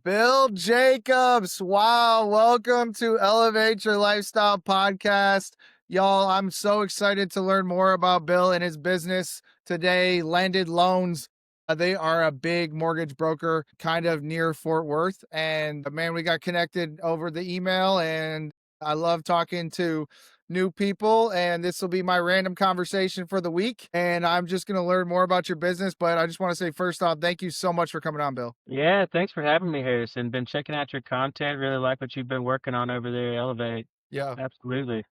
Bill Jacobs. Wow. Welcome to Elevate Your Lifestyle Podcast. Y'all, I'm so excited to learn more about Bill and his business today, Lendid Loans. They are a big mortgage broker kind of near Fort Worth. And man, we got connected over the email, and I love talking to new people, and this will be my random conversation for the week. And I'm just going to learn more about your business. But I just want to say, first off, thank you so much for coming on, Bill. Yeah, thanks for having me, Harrison. Been checking out your content. Really like what you've been working on over there, Elevate. Yeah. Absolutely.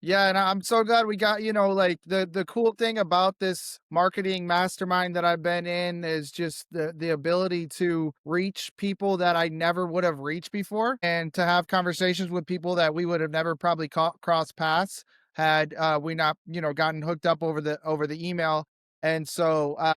Yeah, and I'm so glad we got, like the cool thing about this marketing mastermind that I've been in is just the ability to reach people that I never would have reached before, and to have conversations with people that we would have never probably crossed paths had we not, gotten hooked up over the email. And so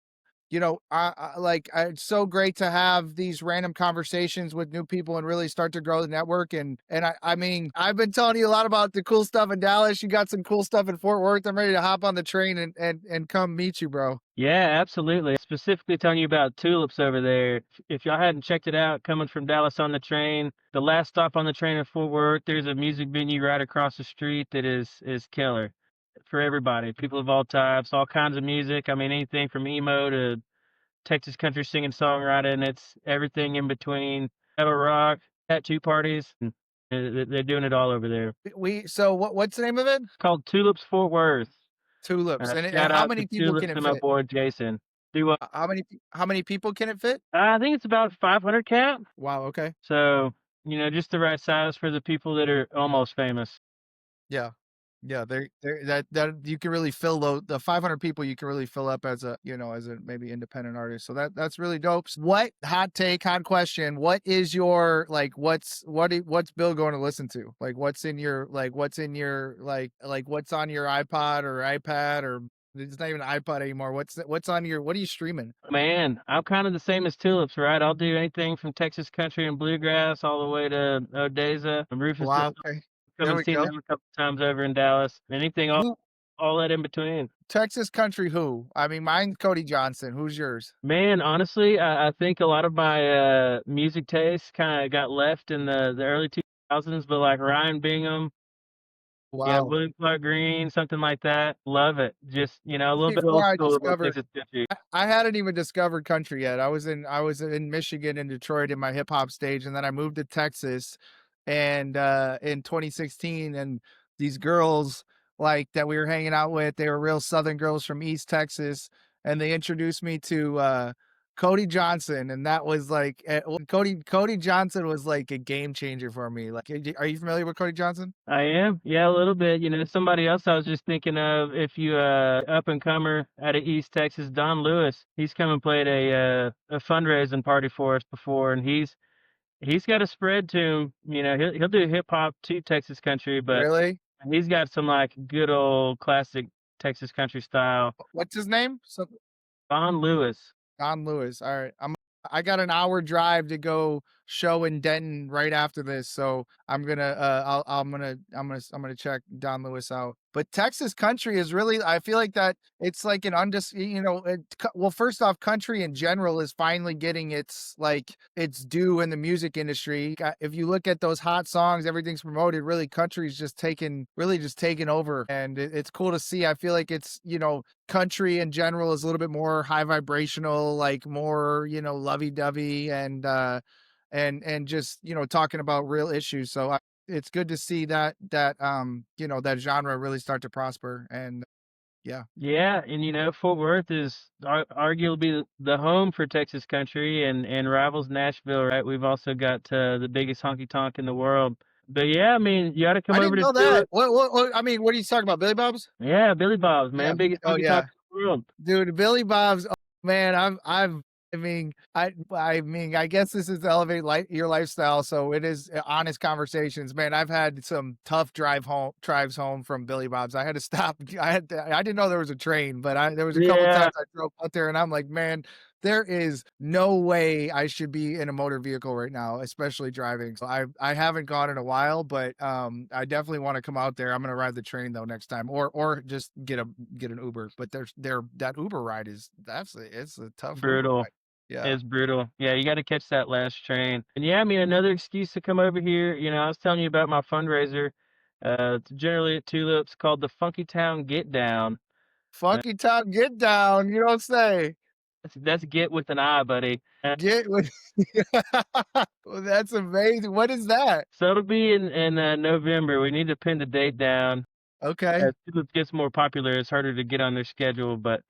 it's so great to have these random conversations with new people and really start to grow the network. And I've been telling you a lot about the cool stuff in Dallas. You got some cool stuff in Fort Worth. I'm ready to hop on the train and come meet you, bro. Yeah, absolutely. Specifically telling you about tulips over there. If y'all hadn't checked it out, coming from Dallas on the train, the last stop on the train in Fort Worth, there's a music venue right across the street that is killer for everybody. People of all types, all kinds of music. I mean, anything from emo to Texas country singing songwriting. It's everything in between. Metal rock, tattoo parties. And they're doing it all over there. What's the name of it? Called Tulips Fort Worth. Tulips. And Shout how out to many people can Tulips it and my fit? boy Jason. Do what? How many people can it fit? I think it's about 500 cap. Wow. Okay. So, just the right size for the people that are almost famous. Yeah. Yeah, they're that you can really fill the 500 people you can really fill up as a maybe independent artist. So that's really dope. What hot question? What is your what's Bill going to listen to? What's in your what's on your iPod or iPad, or it's not even an iPod anymore. What's on your what are you streaming? Man, I'm kind of the same as Tulips, right? I'll do anything from Texas country and bluegrass all the way to Odessa, Rufus. Wow, okay. Come There and we seen go. them a couple times over in Dallas. Anything, Who all that in between. Texas country who? I mean, mine's Cody Johnson. Who's yours? Man, honestly, I think a lot of my music tastes kind of got left in the early 2000s, but like Ryan Bingham, yeah, Wow. William Clark Green, something like that. Love it. Just, a little bit Before old I school about discovered Texas country. I hadn't even discovered country yet. I was in Michigan and Detroit in my hip hop stage, and then I moved to Texas, and in 2016, and these girls that we were hanging out with, they were real Southern girls from East Texas, and they introduced me to Cody Johnson, and that was Cody Johnson was like a game changer for me. Are you familiar with Cody Johnson? I am. Yeah, a little bit. Somebody else I was just thinking of, if you up and comer out of East Texas, Don Lewis. He's come and played a fundraising party for us before, and he's got a spread to him. He'll do hip hop to Texas country, but Really? he's got some like good old classic Texas country style. What's his name? Don Lewis. Don Lewis. All right. I got an hour drive to go show in Denton right after this. So I'm gonna check Don Lewis out. But Texas country is really, I feel like that it's like well, first off, country in general is finally getting its due in the music industry. If you look at those hot songs, everything's promoted, really country's just taken over, and it's cool to see. I feel like it's, country in general is a little bit more high vibrational, like more, lovey-dovey, and just, talking about real issues. So it's good to see that genre really start to prosper. And yeah. Yeah, and Fort Worth is arguably the home for Texas country and rivals Nashville, right? We've also got the biggest honky tonk in the world. But yeah, I mean, you got to come I over didn't to know do that. it. I mean, what are you talking about? Billy Bob's? Yeah, Billy Bob's, Yeah. man, biggest Oh honky tonk yeah. in the world. Dude, Billy Bob's, oh, man, I guess this is Elevate Your Lifestyle, so it is honest conversations. Man, I've had some tough drives home from Billy Bob's. I had to stop. I didn't know there was a train, but there was a couple Yeah, times I drove out there, and I'm like, man, there is no way I should be in a motor vehicle right now, especially driving. So I haven't gone in a while, but I definitely want to come out there. I'm gonna ride the train though next time, or just get an Uber. But that Uber ride it's a tough Uber brutal. ride. Yeah. It's brutal. Yeah, you gotta catch that last train. And yeah, I mean, another excuse to come over here, I was telling you about my fundraiser. It's generally at Tulips called the Funky Town Get Down. Uh, Funky Town Get Down, you don't say. that's get with an I, buddy. Get with Well, that's amazing. What is that? So it'll be in November. We need to pin the date down. Okay, As Tulips gets more popular, it's harder to get on their schedule, but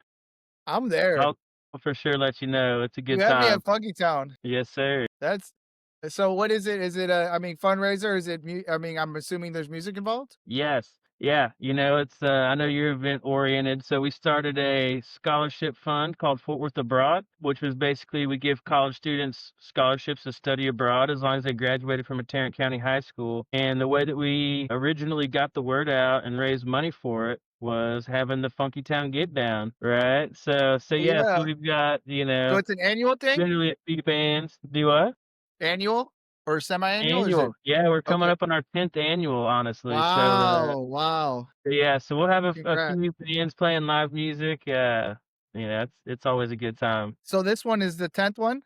I'm there. I'll for sure let you know. It's a You good have me time. at Funky Town. Yes, sir. That's so what is it? Is it a, I mean, fundraiser? Is it I mean, I'm assuming there's music involved? Yes. Yeah. I know you're event oriented. So we started a scholarship fund called Fort Worth Abroad, which was basically we give college students scholarships to study abroad as long as they graduated from a Tarrant County high school. And the way that we originally got the word out and raised money for it was having the Funky Town Get Down, right? So Yeah. we've got, So it's an annual thing? generally at few bands. Do what? Annual or semi-annual, or is it Annual. Yeah, we're coming okay. up on our 10th annual, honestly. Wow, wow. Yeah, so we'll have a Congrats. few bands playing live music. It's always a good time. So this one is the 10th one?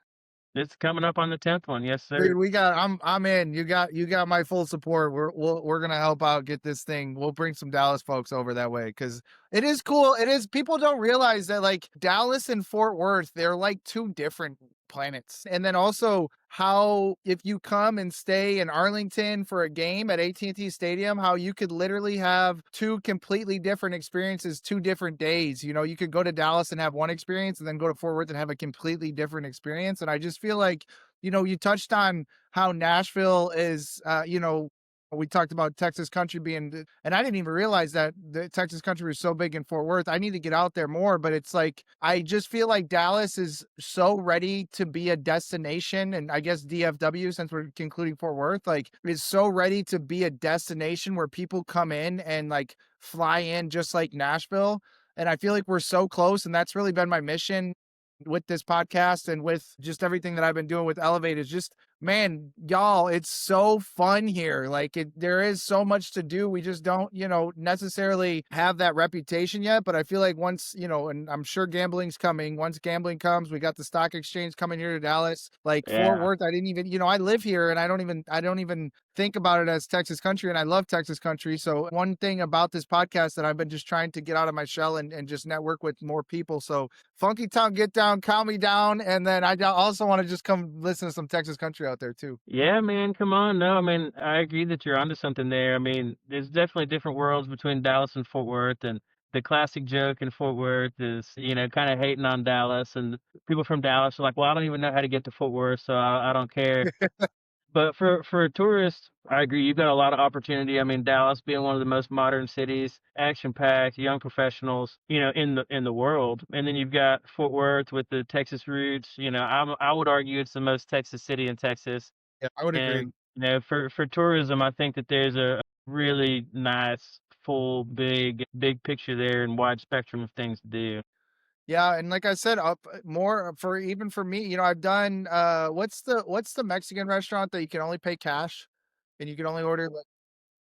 It's coming up on the 10th one. Yes, sir. Dude, I'm in. You got my full support. We're gonna help out get this thing. We'll bring some Dallas folks over that way because it is cool. It is, people don't realize that like Dallas and Fort Worth, they're like two different planets. And then also how if you come and stay in Arlington for a game at AT&T Stadium, how you could literally have two completely different experiences, 2 different days. You know, you could go to Dallas and have one experience and then go to Fort Worth and have a completely different experience. And I just feel like, you touched on how Nashville is, we talked about Texas country being, and I didn't even realize that the Texas country was so big in Fort Worth. I need to get out there more, but it's like, I just feel like Dallas is so ready to be a destination. And I guess DFW, since we're concluding Fort Worth, like is so ready to be a destination where people come in and like fly in just like Nashville. And I feel like we're so close. And that's really been my mission with this podcast and with just everything that I've been doing with Elev8 is just, man, y'all, it's so fun here. Like there is so much to do. We just don't, necessarily have that reputation yet. But I feel like once, and I'm sure gambling's coming. Once gambling comes, we got the stock exchange coming here to Dallas. Like Fort Yeah. Worth, I didn't even, I live here and I don't even think about it as Texas country, and I love Texas country. So one thing about this podcast that I've been just trying to get out of my shell and just network with more people. So Funky Town Get Down, calm me down. And then I also want to just come listen to some Texas country out there too. Yeah, man, come on. No, I mean, I agree that you're onto something there. I mean, there's definitely different worlds between Dallas and Fort Worth, and the classic joke in Fort Worth is, kind of hating on Dallas, and people from Dallas are like, "Well, I don't even know how to get to Fort Worth, so I don't care." But for a tourist, I agree. You've got a lot of opportunity. I mean, Dallas being one of the most modern cities, action-packed, young professionals, in the world. And then you've got Fort Worth with the Texas roots. I would argue it's the most Texas city in Texas. Yeah, I would agree. And for tourism, I think that there's a really nice, full, big picture there and wide spectrum of things to do. Yeah, and like I said, up more for even for me, I've done what's the Mexican restaurant that you can only pay cash and you can only order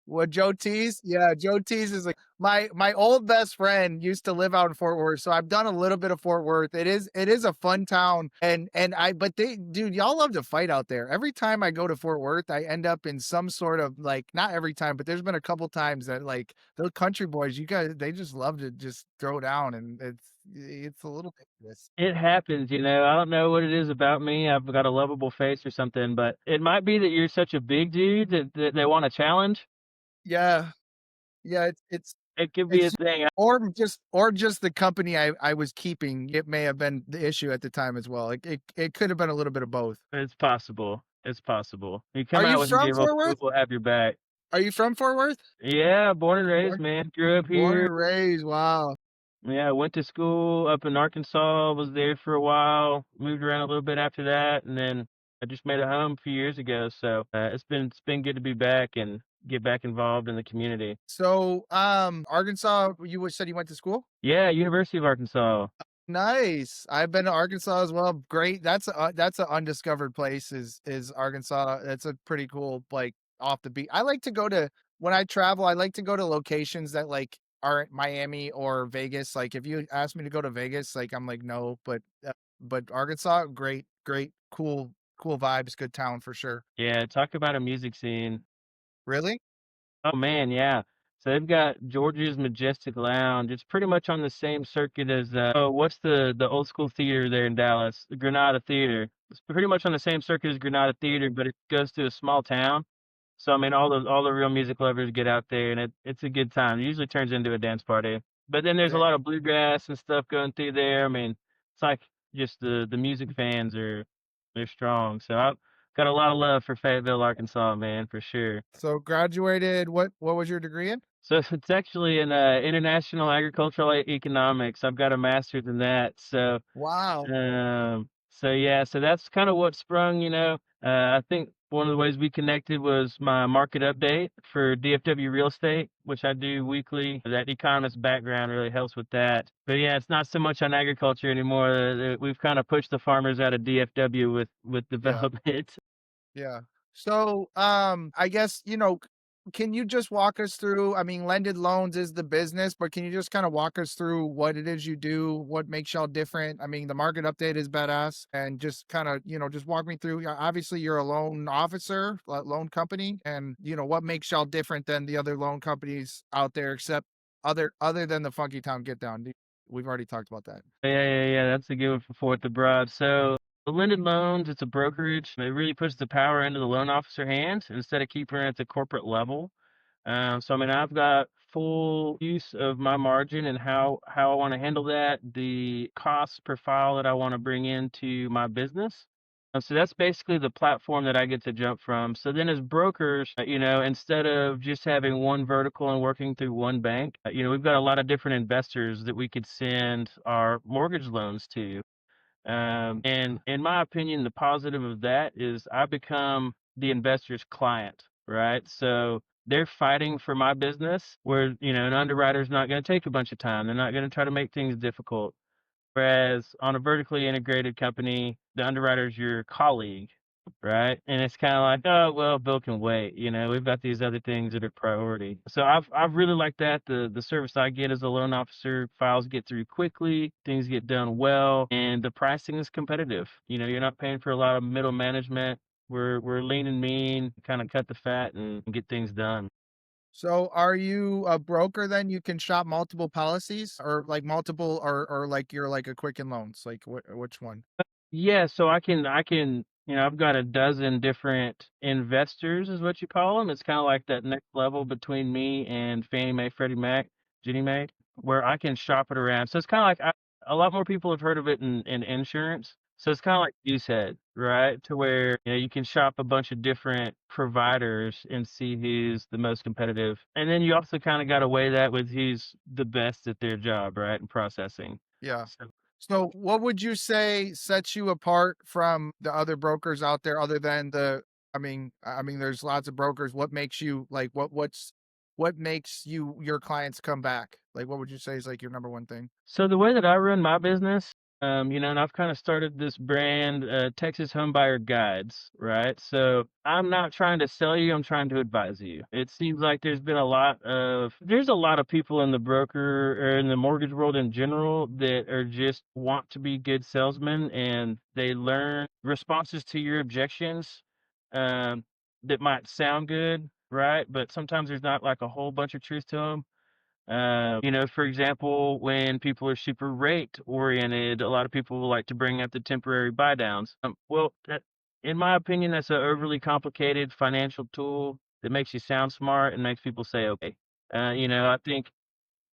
what, Joe T's? Yeah, Joe T's is like my old best friend used to live out in Fort Worth, so I've done a little bit of Fort Worth. It is a fun town, and I but they dude, y'all love to fight out there. Every time I go to Fort Worth, I end up in some sort of like not every time, but there's been a couple times that like those country boys, you guys, they just love to just throw down, and it's a little ridiculous. It happens, I don't know what it is about me. I've got a lovable face or something, but it might be that you're such a big dude that they want a challenge. Yeah, yeah, It could be a it's thing. or just the company I was keeping. It may have been the issue at the time as well. It could have been a little bit of both. It's possible. It's possible. You Are come you out with me, from Fort Worth? we'll have your back. Are you from Fort Worth? Yeah, born and raised, Born man. Grew up born here. and raised. Wow. Yeah, went to school up in Arkansas, was there for a while, moved around a little bit after that, and then I just made a home a few years ago. So it's been good to be back and get back involved in the community. So, Arkansas, you said you went to school? Yeah, University of Arkansas. Nice. I've been to Arkansas as well. Great. That's an undiscovered place is Arkansas. That's a pretty cool, like off the beat. I like to go to when I travel, I like to go to locations that like aren't Miami or Vegas. Like if you ask me to go to Vegas, like I'm like no, but but Arkansas, great, great, cool vibes, good town for sure. Yeah, talk about a music scene. Really? Oh man, yeah. So they've got George's Majestic Lounge. It's pretty much on the same circuit as oh, what's the old school theater there in Dallas? The Granada Theater. It's pretty much on the same circuit as Granada Theater, but it goes to a small town. So I mean, all the real music lovers get out there, and it's a good time. It usually turns into a dance party. But then there's a Da- lot of bluegrass and stuff going through there. I mean, it's like just the music fans are they're strong. So I've got a lot of love for Fayetteville, Arkansas, man, for sure. So graduated, what was your degree in? So it's actually in international agricultural economics. I've got a master's in that. Wow. So yeah, so that's kind of what sprung, I think one of the ways we connected was my market update for DFW real estate, which I do weekly. That economist background really helps with that. But yeah, it's not so much on agriculture anymore. We've kind of pushed the farmers out of DFW with Yeah. development. Yeah. So, I guess, can you just walk us through, I mean, Lendid Loans is the business, but can you just kind of walk us through what it is you do, what makes y'all different? I mean, the market update is badass and just kind of, just walk me through. Yeah, obviously you're a loan officer, loan company, and what makes y'all different than the other loan companies out there, except other than the Funky Town Get Down. We've already talked about that. Yeah. That's a good one for Fourth Abroad. So the Lendid Loans, it's a brokerage. It really puts the power into the loan officer hands instead of keeping it at the corporate level. So I mean, I've got full use of my margin and how I want to handle that, the cost per file that I want to bring into my business. So that's basically the platform that I get to jump from. So then as brokers, instead of just having one vertical and working through one bank, we've got a lot of different investors that we could send our mortgage loans to. And in my opinion, the positive of that is I become the investor's client, right? So they're fighting for my business where, an underwriter's not going to take a bunch of time. They're not going to try to make things difficult. Whereas on a vertically integrated company, the underwriter's your colleague, right? And it's kind of like, oh, well, Bill can wait. We've got these other things that are priority. So I've really liked that. The service I get as a loan officer, files get through quickly, things get done well, and the pricing is competitive. You're not paying for a lot of middle management. We're lean and mean, kind of cut the fat and get things done. So are you a broker then? You can shop multiple policies or like multiple or like you're like a Quicken Loans, like which one? Yeah, so I can, I've got a dozen different investors is what you call them. It's kind of like that next level between me and Fannie Mae, Freddie Mac, Ginnie Mae, where I can shop it around. So it's kind of like a lot more people have heard of it in insurance. So it's kind of like Goosehead, right? To where you can shop a bunch of different providers and see who's the most competitive. And then you also kind of got to weigh that with who's the best at their job, right? And processing. Yeah. So So what would you say sets you apart from the other brokers out there other than I mean there's lots of brokers. What makes you like what makes your clients come back? Like what would you say is like your number one thing? So the way that I run my business, and I've kind of started this brand, Texas Homebuyer Guides, right? So I'm not trying to sell you, I'm trying to advise you. It seems like there's a lot of people in the broker or in the mortgage world in general that are just want to be good salesmen and they learn responses to your objections, um, that might sound good, right? But sometimes there's not like a whole bunch of truth to them. For example, when people are super rate oriented, a lot of people will like to bring up the temporary buy downs. In my opinion, that's an overly complicated financial tool that makes you sound smart and makes people say, okay. I think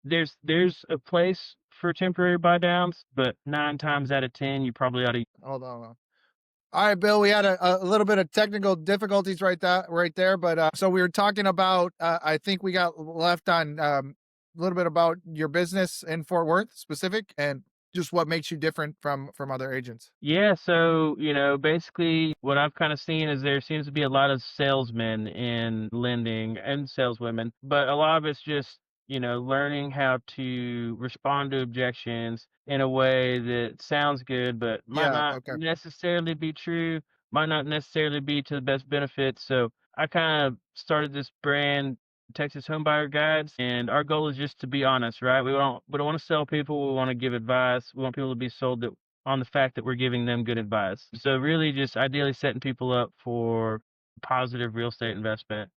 there's a place for temporary buy downs, but 9 times out of 10, you probably ought to. Hold on. All right, Bill, we had a little bit of technical difficulties right there, but so we were talking about I think we got left on a little bit about your business in Fort Worth specific and just what makes you different from other agents. Yeah, so, basically what I've kind of seen is there seems to be a lot of salesmen in lending and saleswomen, but a lot of it's just, learning how to respond to objections in a way that sounds good, but might Yeah, not okay. necessarily be true, might not necessarily be to the best benefit. So I kind of started this brand, Texas Homebuyer Guides, and our goal is just to be honest, right? We don't want to sell people. We want to give advice. We want people to be sold that on the fact that we're giving them good advice. So really just ideally setting people up for positive real estate investment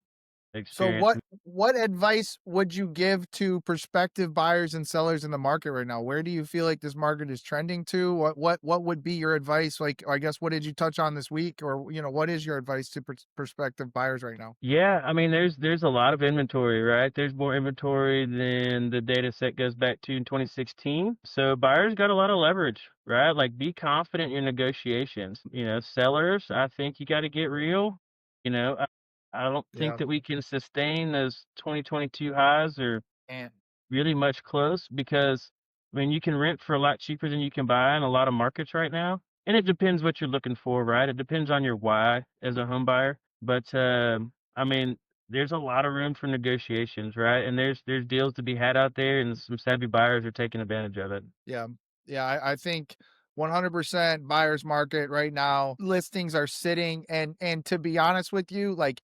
So experience. what advice would you give to prospective buyers and sellers in the market right now? Where do you feel like this market is trending to? What would be your advice? Like, I guess, what did you touch on this week, or what is your advice to prospective buyers right now? Yeah, I mean, there's a lot of inventory, right? There's more inventory than the data set goes back to in 2016. So buyers got a lot of leverage, right? Like, be confident in your negotiations. Sellers, I think you got to get real. I don't think Yeah, that we can sustain those 2022 highs or and really much close because I mean you can rent for a lot cheaper than you can buy in a lot of markets right now. And it depends what you're looking for, right? It depends on your why as a home buyer. But I mean, there's a lot of room for negotiations, right? And there's deals to be had out there and some savvy buyers are taking advantage of it. yeah, yeah. I think 100% buyers market right now. Listings are sitting, and to be honest with you, like,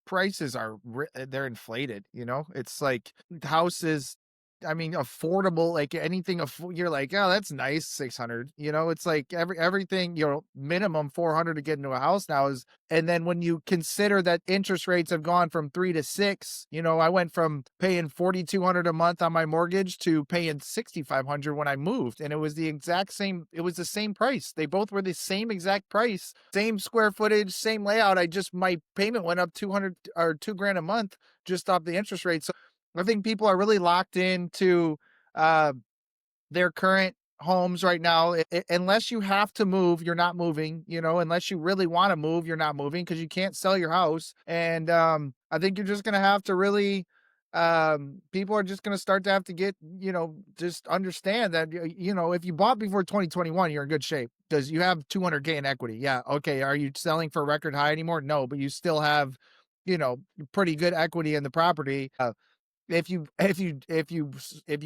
prices are they're inflated, It's like houses, I mean, affordable, like anything you're like, "Oh, that's nice, 600." It's like everything, minimum 400 to get into a house now is, and then when you consider that interest rates have gone from 3 to 6, I went from paying 4,200 a month on my mortgage to paying 6,500 when I moved, and it was the same price. They both were the same exact price, same square footage, same layout. My payment went up 200 or 2 grand a month just off the interest rate. So I think people are really locked into uh, their current homes right now. Unless you have to move, you're not moving. Unless you really want to move, you're not moving because you can't sell your house. And I think you're just gonna have to really. People are just gonna start to have to get, just understand that if you bought before 2021, you're in good shape because you have 200K in equity. Yeah, okay. Are you selling for a record high anymore? No, but you still have, pretty good equity in the property. If you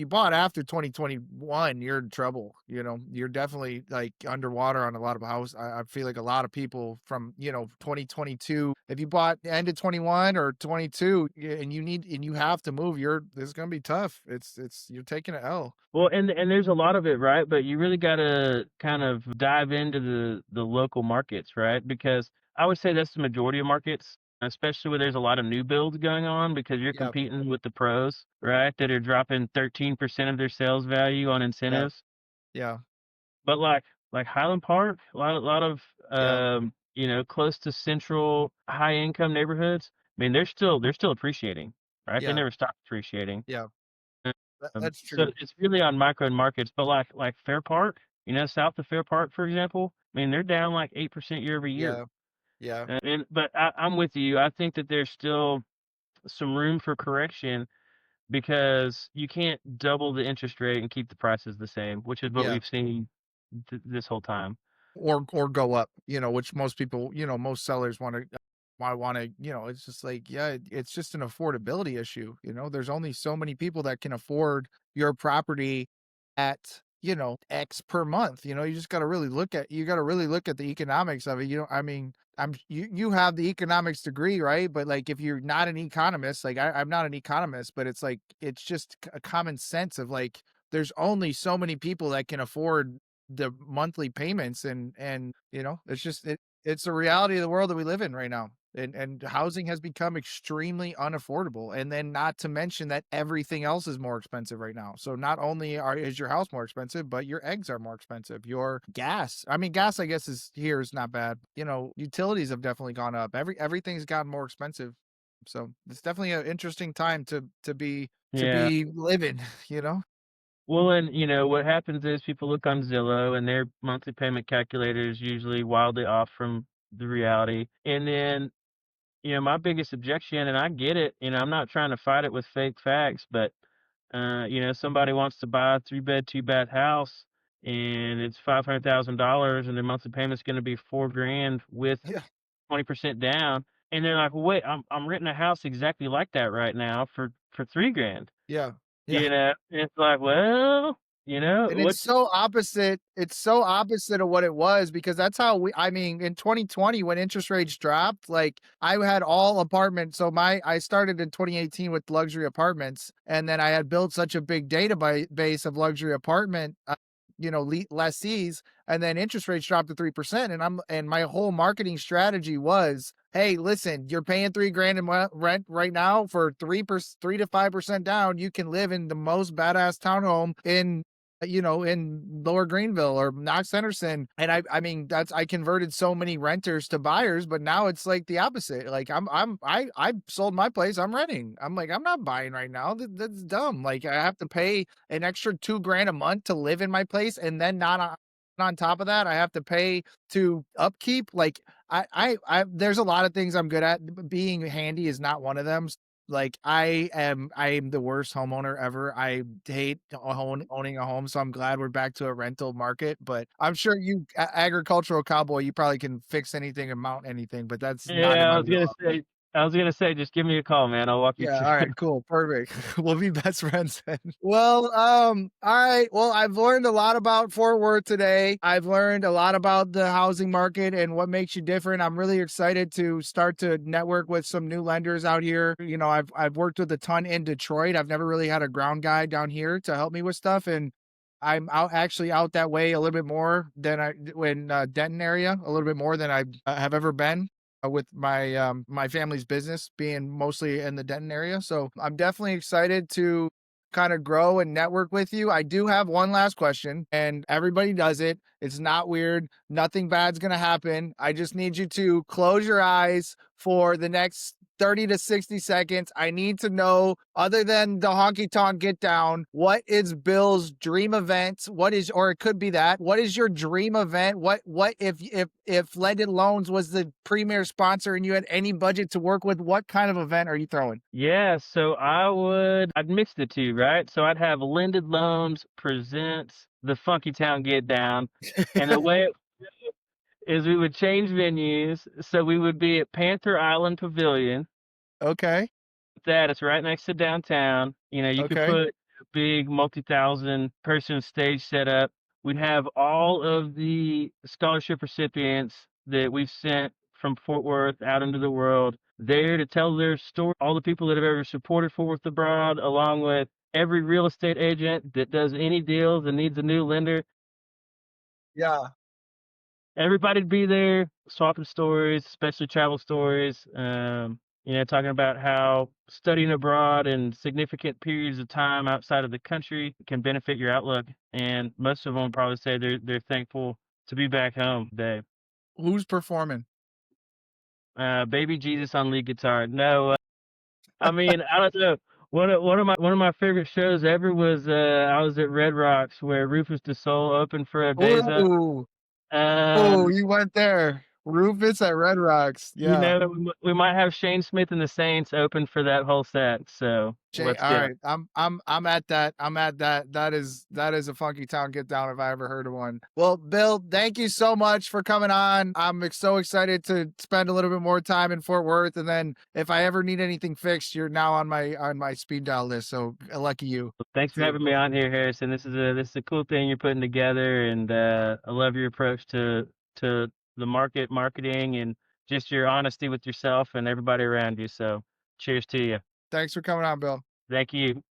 bought after 2021, you're in trouble. You're definitely like underwater on a lot of house. I feel like a lot of people from 2022. If you bought end of 21 or 22, and you have to move, it's gonna be tough. It's you're taking an L. Well, and there's a lot of it, right? But you really got to kind of dive into the local markets, right? Because I would say that's the majority of markets, especially where there's a lot of new builds going on because you're Yeah, competing with the pros, right? That are dropping 13% of their sales value on yeah, incentives. yeah, But like Highland Park, a lot of yeah, close to central high income neighborhoods. I mean, they're still appreciating, right? They yeah, never stop appreciating. yeah. That's So true. it's really on micro markets, but like Fair Park, south of Fair Park, for example, I mean, they're down like 8% year over year. Yeah, yeah, But I'm with you. I think that there's still some room for correction because you can't double the interest rate and keep the prices the same, which is what yeah. we've seen this whole time. Or go up, which most people, most sellers it's just like, yeah, it's just an affordability issue. There's only so many people that can afford your property at, X per month. You got to really look at the economics of it. I mean, you have the economics degree, right? But like, if you're not an economist, like I'm not an economist, but it's like, it's just a common sense of like, there's only so many people that can afford the monthly payments, and it's a reality of the world that we live in right now. And housing has become extremely unaffordable, and then not to mention that everything else is more expensive right now. So not only is your house more expensive, but your eggs are more expensive. Your gas, I mean, gas, I guess, is not bad. Utilities have definitely gone up. Everything's gotten more expensive. So it's definitely an interesting time to Yeah. be living. you know Well, and what happens is people look on Zillow and their monthly payment calculator is usually wildly off from the reality. And then, my biggest objection, and I get it, I'm not trying to fight it with fake facts, but somebody wants to buy a 3-bed, 2-bath house and it's $500,000 and their monthly payment's going to be 4 grand with Yeah, 20% down. And they're like, well, wait, I'm renting a house exactly like that right now for 3 grand. yeah, yeah. It's like, well, And what? it's so opposite of what it was, because that's how I mean, in 2020 when interest rates dropped, like, I had all apartments. So I started in 2018 with luxury apartments, and then I had built such a big database of luxury apartment, lessees, and then interest rates dropped to 3%. And my whole marketing strategy was, hey, listen, you're paying 3 grand in rent right now for 3 to 5% down. You can live in the most badass townhome in Lower Greenville or Knox Henderson. And I mean, I converted so many renters to buyers, but now it's like the opposite. Like I sold my place, I'm renting. I'm like, I'm not buying right now. That's dumb. Like I have to pay an extra 2 grand a month to live in my place, and then not on top of that, I have to pay to upkeep. Like there's a lot of things I'm good at. Being handy is not one of them. Like I am the worst homeowner ever. I hate owning a home, so I'm glad we're back to a rental market. But I'm sure agricultural cowboy, you probably can fix anything and mount anything, but that's not in Yeah, my wheelhouse. I was gonna say, just give me a call, man. I'll walk you Yeah, through. all right, cool, perfect. We'll be best friends then. Well, all right. Well, I've learned a lot about Fort Worth today. I've learned a lot about the housing market and what makes you different. I'm really excited to start to network with some new lenders out here. I've worked with a ton in Detroit. I've never really had a ground guy down here to help me with stuff, and I'm out that way a little bit more than Denton area, a little bit more than I have ever been with my family's business being mostly in the Denton area. So I'm definitely excited to kind of grow and network with you. I do have one last question, and everybody does it. It's not weird. Nothing bad's going to happen. I just need you to close your eyes for the next 30 to 60 seconds. I need to know, other than the honky tonk get down, what is Bill's dream event? Or it could be that. What is your dream event? What if Lendid Loans was the premier sponsor and you had any budget to work with, what kind of event are you throwing? Yeah, so I'd mix the two, right? So I'd have Lendid Loans presents the Funky Town Get Down, and the way it is we would change venues. So we would be at Panther Island Pavilion. Okay. That it's right next to downtown. You could Okay. put a big multi-thousand person stage set up. We'd have all of the scholarship recipients that we've sent from Fort Worth out into the world there to tell their story. All the people that have ever supported Fort Worth Abroad, along with every real estate agent that does any deals and needs a new lender. Yeah. Everybody'd be there swapping stories, especially travel stories. Talking about how studying abroad and significant periods of time outside of the country can benefit your outlook. And most of them probably say they're thankful to be back home today. Who's performing? Baby Jesus on lead guitar. No, I mean, I don't know. One of my favorite shows ever was I was at Red Rocks where Rufus Du Sol opened for Abeza. Ooh. Oh, Um, you went there. Rufus at Red Rocks. Yeah. we might have Shane Smith and the Saints open for that whole set. So Jay, let's all go. right. I'm at that. I'm at that. That is a funky town get down if I ever heard of one. Well, Bill, thank you so much for coming on. I'm so excited to spend a little bit more time in Fort Worth, and then if I ever need anything fixed, you're now on my speed dial list. So lucky you. Thanks for To having me on here, Harrison. This is a cool thing you're putting together, and I love your approach to the marketing, and just your honesty with yourself and everybody around you. So, cheers to you. Thanks for coming on, Bill. Thank you.